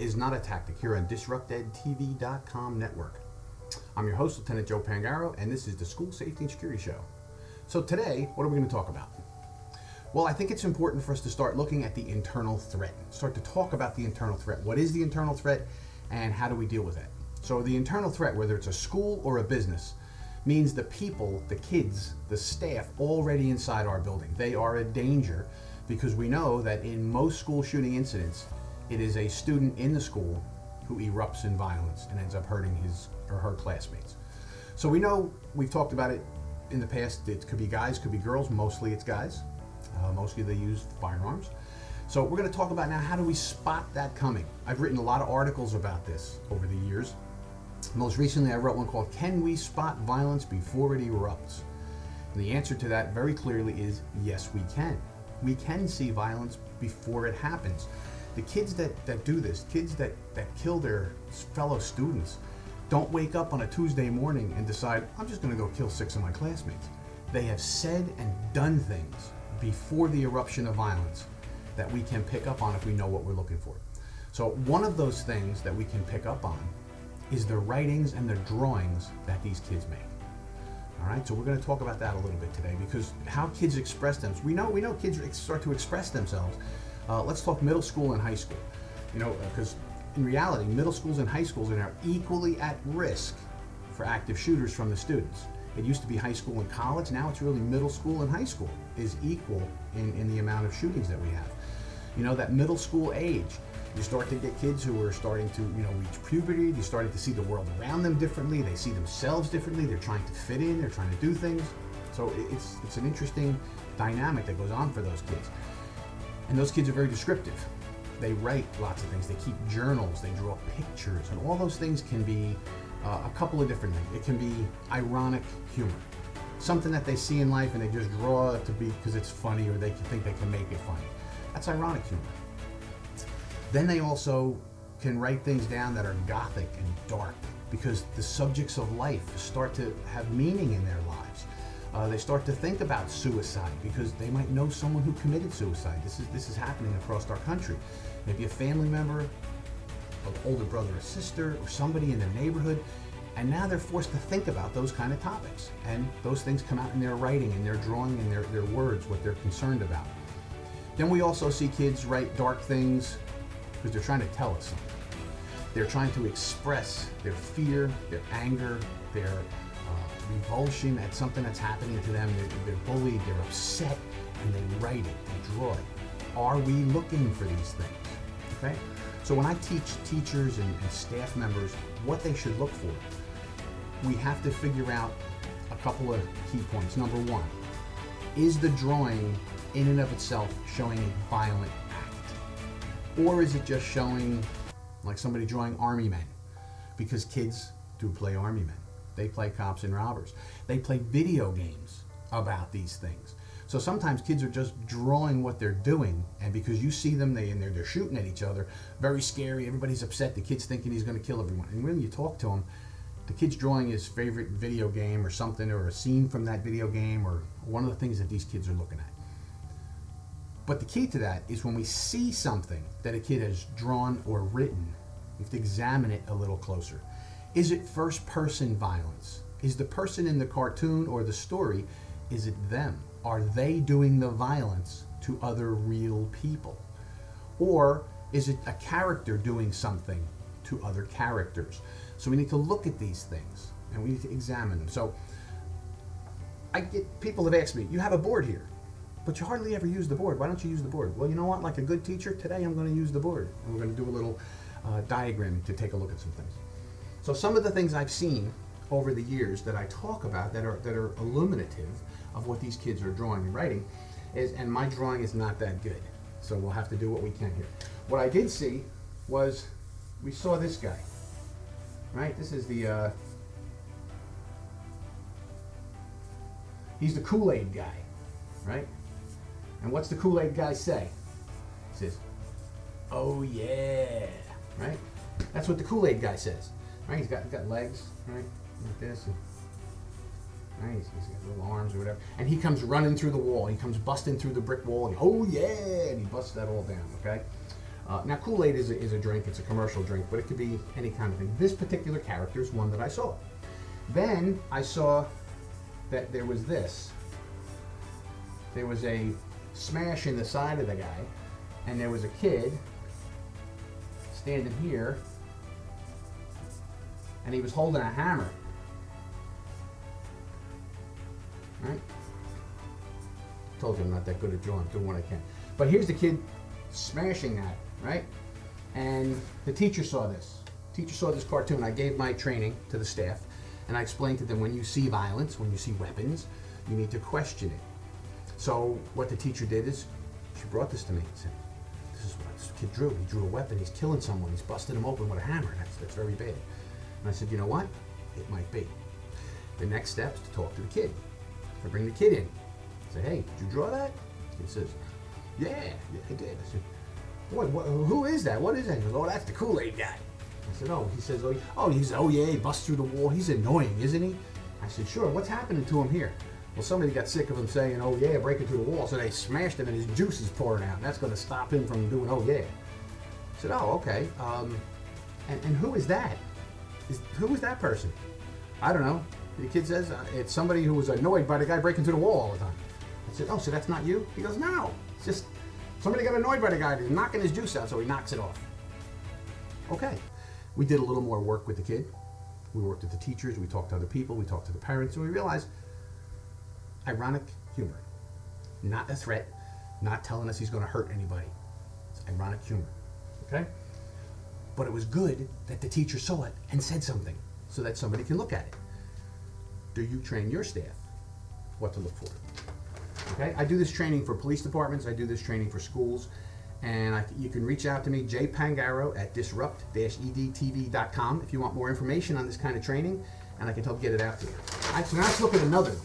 is not a tactic here on DisruptEdTV.com network. I'm your host, Lieutenant Joe Pangaro, and this is the School Safety and Security Show. So today, what are we going to talk about? Well, I think it's important for us to start looking at the internal threat. Start to talk about the internal threat. What is the internal threat, and how do we deal with it? So the internal threat, whether it's a school or a business, means the people, the kids, the staff already inside our building. They are a danger because we know that in most school shooting incidents, it is a student in the school who erupts in violence and ends up hurting his or her classmates. So we know, we've talked about it in the past, it could be guys, could be girls, mostly it's guys. Mostly they use firearms. So we're going to talk about now, how do we spot that coming? I've written a lot of articles about this over the years. Most recently I wrote one called, Can We Spot Violence Before It Erupts? And the answer to that very clearly is yes, we can. We can see violence before it happens. The kids that do this, kids that kill their fellow students, don't wake up on a Tuesday morning and decide, I'm just going to go kill 6 of my classmates. They have said and done things before the eruption of violence that we can pick up on if we know what we're looking for. So one of those things that we can pick up on is the writings and the drawings that these kids make. All right, so we're going to talk about that a little bit today, because how kids express themselves. We know kids start to express themselves. Let's talk middle school and high school. Because in reality, middle schools and high schools are now equally at risk for active shooters from the students. It used to be high school and college. Now it's really middle school and high school is equal in the amount of shootings that we have. That middle school age, you start to get kids who are starting to, reach puberty. They're starting to see the world around them differently. They see themselves differently. They're trying to fit in. They're trying to do things. So it's an interesting dynamic that goes on for those kids. And those kids are very descriptive. They write lots of things. They keep journals. They draw pictures. And all those things can be a couple of different things. It can be ironic humor. Something that they see in life and they just draw it to be because it's funny, or they think they can make it funny. That's ironic humor. Then they also can write things down that are gothic and dark, because the subjects of life start to have meaning in their lives. They start to think about suicide because they might know someone who committed suicide. This is happening across our country. Maybe a family member, an older brother or sister, or somebody in their neighborhood, and now they're forced to think about those kind of topics. And those things come out in their writing and their drawing and their words, what they're concerned about. Then we also see kids write dark things because they're trying to tell us something. They're trying to express their fear, their anger, their revulsion at something that's happening to them. They're bullied, they're upset, and they write it, they draw it. Are we looking for these things? Okay? So when I teach teachers and staff members what they should look for, we have to figure out a couple of key points. Number one, is the drawing in and of itself showing a violent act? Or is it just showing like somebody drawing army men? Because kids do play army men. They play cops and robbers. They play video games about these things. So sometimes kids are just drawing what they're doing, and because you see them, they're shooting at each other, very scary, everybody's upset, the kid's thinking he's going to kill everyone. And when you talk to him, the kid's drawing his favorite video game or something, or a scene from that video game, or one of the things that these kids are looking at. But the key to that is when we see something that a kid has drawn or written, we have to examine it a little closer. Is it first-person violence? Is the person in the cartoon or the story, is it them? Are they doing the violence to other real people? Or is it a character doing something to other characters? So we need to look at these things and we need to examine them. So people have asked me, you have a board here, but you hardly ever use the board. Why don't you use the board? Well, you know what? Like a good teacher, today I'm going to use the board. And we're going to do a little diagram to take a look at some things. So some of the things I've seen over the years that I talk about that are illuminative of what these kids are drawing and writing is, and my drawing is not that good, so we'll have to do what we can here. What I did see was, we saw this guy, right? This is he's the Kool-Aid guy, right? And what's the Kool-Aid guy say? He says, oh yeah, right? That's what the Kool-Aid guy says, right? He's got legs, right, like this, and right? He's got little arms or whatever, and he comes running through the wall. He comes busting through the brick wall, and oh yeah, and he busts that all down. Okay. Now, Kool-Aid is a drink, it's a commercial drink, but it could be any kind of thing. This particular character is one that I saw. Then I saw that there was this. There was a smash in the side of the guy, and there was a kid standing here, and he was holding a hammer. Right? Told you I'm not that good at drawing, doing what I can. But here's the kid smashing that, right? And the teacher saw this. Teacher saw this cartoon. I gave my training to the staff, and I explained to them, when you see violence, when you see weapons, you need to question it. So what the teacher did is, she brought this to me and said, this is what this kid drew. He drew a weapon. He's killing someone. He's busting him open with a hammer. That's very bad. And I said, you know what? It might be. The next step is to talk to the kid. I bring the kid in. I say, hey, did you draw that? He says, yeah, I did. I said, who is that? What is that? He goes, oh, that's the Kool-Aid guy. I said, oh. He says, oh yeah, he busts through the wall. He's annoying, isn't he? I said, sure. What's happening to him here? Well, somebody got sick of him saying, oh yeah, breaking through the wall, so they smashed him and his juice is pouring out. And that's going to stop him from doing, oh yeah. I said, oh, okay. And who is that? Who is that person? I don't know. The kid says, it's somebody who was annoyed by the guy breaking through the wall all the time. I said, oh, so that's not you? He goes, no. It's just somebody got annoyed by the guy. He's knocking his juice out, so he knocks it off. Okay. We did a little more work with the kid. We worked with the teachers. We talked to other people. We talked to the parents. And we realized ironic humor. Not a threat. Not telling us he's going to hurt anybody. It's ironic humor. Okay? But it was good that the teacher saw it and said something so that somebody can look at it. Do you train your staff what to look for? Okay, I do this training for police departments. I do this training for schools, and you can reach out to me, jpangaro at DisruptED.com if you want more information on this kind of training, and I can help get it out to you. All right, so now let's look at another one.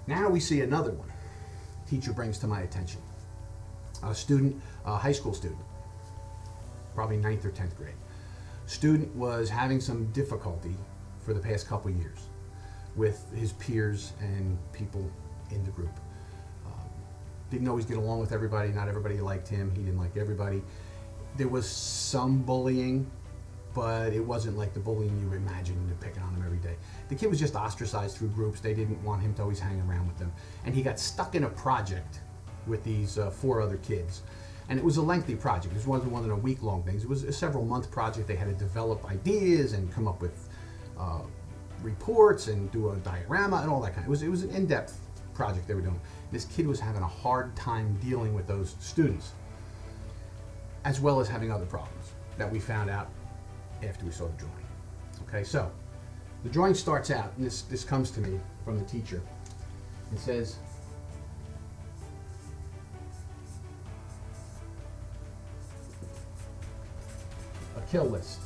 Now we see another one. Teacher brings to my attention. A student, a high school student, probably 9th or 10th grade. Student was having some difficulty for the past couple years with his peers and people in the group. Didn't always get along with everybody. Not everybody liked him. He didn't like everybody. There was some bullying, but it wasn't like the bullying you imagine, picking on him every day. The kid was just ostracized through groups. They didn't want him to always hang around with them. And he got stuck in a project with these 4 other kids. And it was a lengthy project. It wasn't one of the week-long things. It was a several-month project. They had to develop ideas and come up with reports and do a diorama and all that kind of. It was an in-depth project they were doing. This kid was having a hard time dealing with those students, as well as having other problems that we found out after we saw the drawing. Okay, so the drawing starts out, and this comes to me from the teacher. It says, a kill list.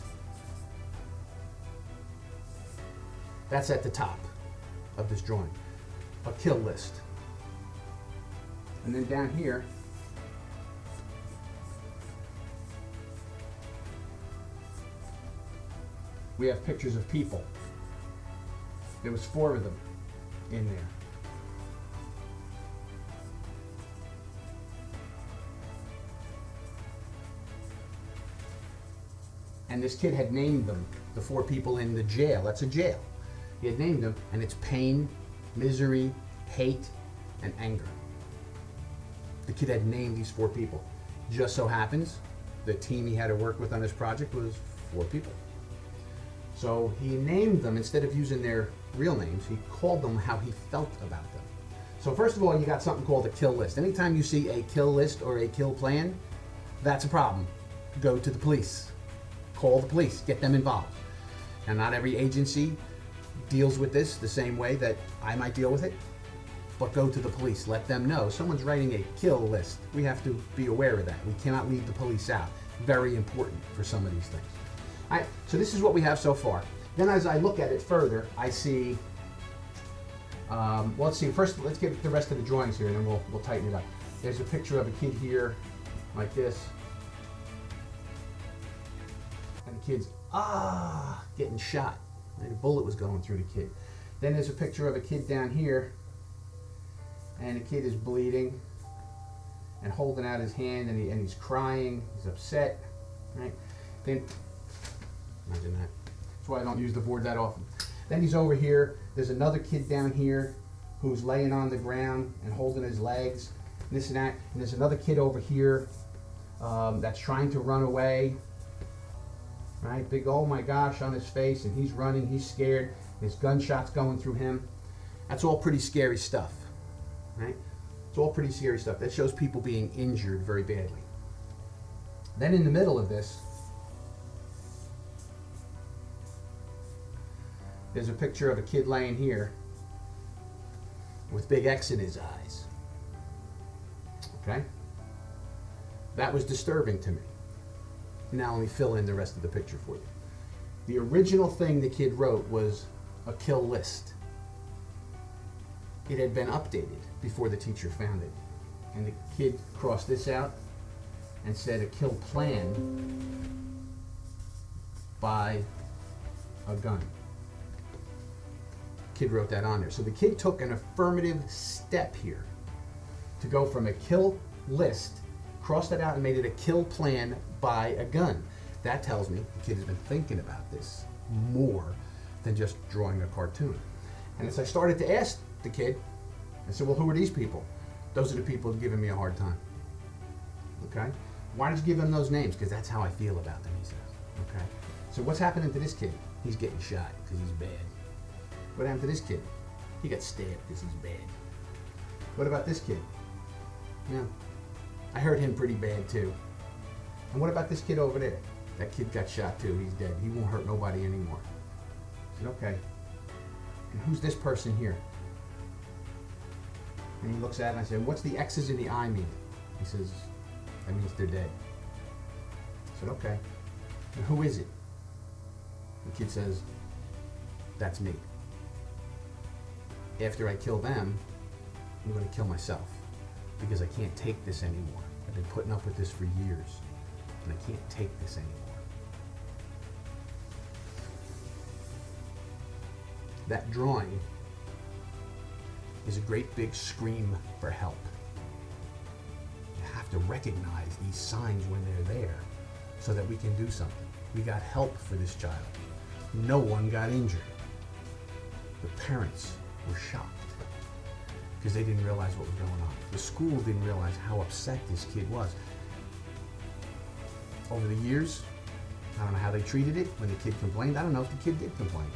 That's at the top of this drawing. A kill list. And then down here, we have pictures of people. There was 4 of them in there. And this kid had named them, the 4 people in the jail. That's a jail. He had named them, and it's pain, misery, hate, and anger. The kid had named these 4 people. Just so happens, the team he had to work with on this project was 4 people. So he named them, instead of using their real names, he called them how he felt about them. So first of all, you got something called a kill list. Anytime you see a kill list or a kill plan, that's a problem. Go to the police. Call the police. Get them involved. Now, not every agency deals with this the same way that I might deal with it, but go to the police. Let them know someone's writing a kill list. We have to be aware of that. We cannot leave the police out. Very important for some of these things. All right, so this is what we have so far. Then as I look at it further, I see, well, let's see, first let's get the rest of the drawings here and then we'll tighten it up. There's a picture of a kid here like this. And the kid's, getting shot. And a bullet was going through the kid. Then there's a picture of a kid down here, and the kid is bleeding. and holding out his hand, and he's crying, he's upset, right? Then, imagine that. That's why I don't use the board that often. Then he's over here, there's another kid down here who's laying on the ground and holding his legs, this and that, and there's another kid over here that's trying to run away, right? Big, oh my gosh, on his face, and he's running, he's scared, there's gunshots going through him. That's all pretty scary stuff, right? It's all pretty scary stuff. That shows people being injured very badly. Then in the middle of this, there's a picture of a kid laying here with big X in his eyes. Okay? That was disturbing to me. Now let me fill in the rest of the picture for you. The original thing the kid wrote was a kill list. It had been updated before the teacher found it. And the kid crossed this out and said a kill plan by a gun. Kid wrote that on there. So the kid took an affirmative step here to go from a kill list, crossed that out and made it a kill plan by a gun. That tells me the kid has been thinking about this more than just drawing a cartoon. And as I started to ask the kid, I said, well, who are these people? Those are the people giving me a hard time. Okay? Why did you give them those names? Because that's how I feel about them, he says. Okay? So what's happening to this kid? He's getting shot because he's bad. What happened to this kid? He got stabbed because he's bad. What about this kid? Yeah, I hurt him pretty bad too. And what about this kid over there? That kid got shot too. He's dead. He won't hurt nobody anymore. I said, okay. And who's this person here? And he looks at it and I said, what's the X's in the I mean? He says, that means they're dead. I said, okay. And who is it? The kid says, that's me. After I kill them, I'm going to kill myself because I can't take this anymore. I've been putting up with this for years and I can't take this anymore. That drawing is a great big scream for help. You have to recognize these signs when they're there so that we can do something. We got help for this child. No one got injured. The parents were shocked because they didn't realize what was going on. The school didn't realize how upset this kid was. Over the years, I don't know how they treated it when the kid complained. I don't know if the kid did complain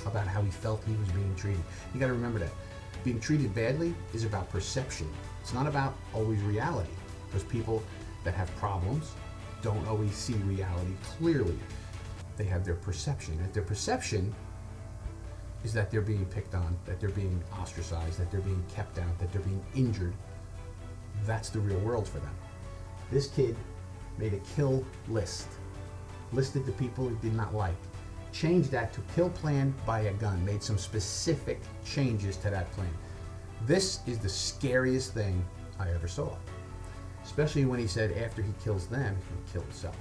about how he felt he was being treated. You got to remember that being treated badly is about perception. It's not about always reality, because people that have problems don't always see reality clearly. They have their perception. And if their perception is that they're being picked on, that they're being ostracized, that they're being kept out, that they're being injured, that's the real world for them. This kid made a kill list, listed the people he did not like, changed that to kill plan by a gun, made some specific changes to that plan. This is the scariest thing I ever saw, especially when he said after he kills them, he can kill himself.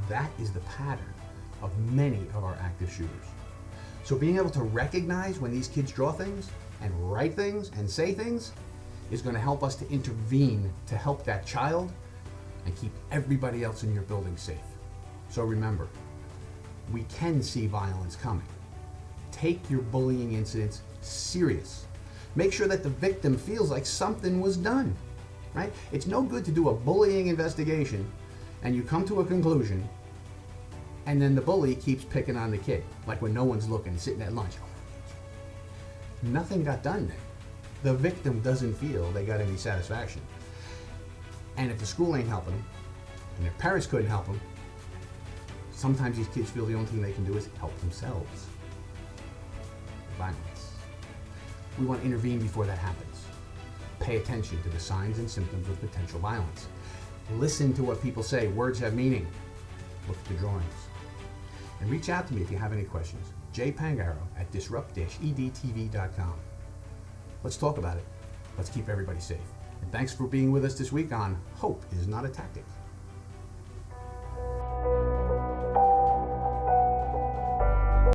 That is the pattern of many of our active shooters. So being able to recognize when these kids draw things and write things and say things is going to help us to intervene to help that child and keep everybody else in your building safe. So remember, we can see violence coming. Take your bullying incidents serious. Make sure that the victim feels like something was done, right? It's no good to do a bullying investigation and you come to a conclusion and then the bully keeps picking on the kid, like when no one's looking, sitting at lunch. Nothing got done then. The victim doesn't feel they got any satisfaction. And if the school ain't helping them, and their parents couldn't help them, sometimes these kids feel the only thing they can do is help themselves. Violence. We want to intervene before that happens. Pay attention to the signs and symptoms of potential violence. Listen to what people say. Words have meaning. Look at the drawings. And reach out to me if you have any questions. Pangaro at DisruptED.com. Let's talk about it. Let's keep everybody safe. And thanks for being with us this week on Hope is Not a Tactic.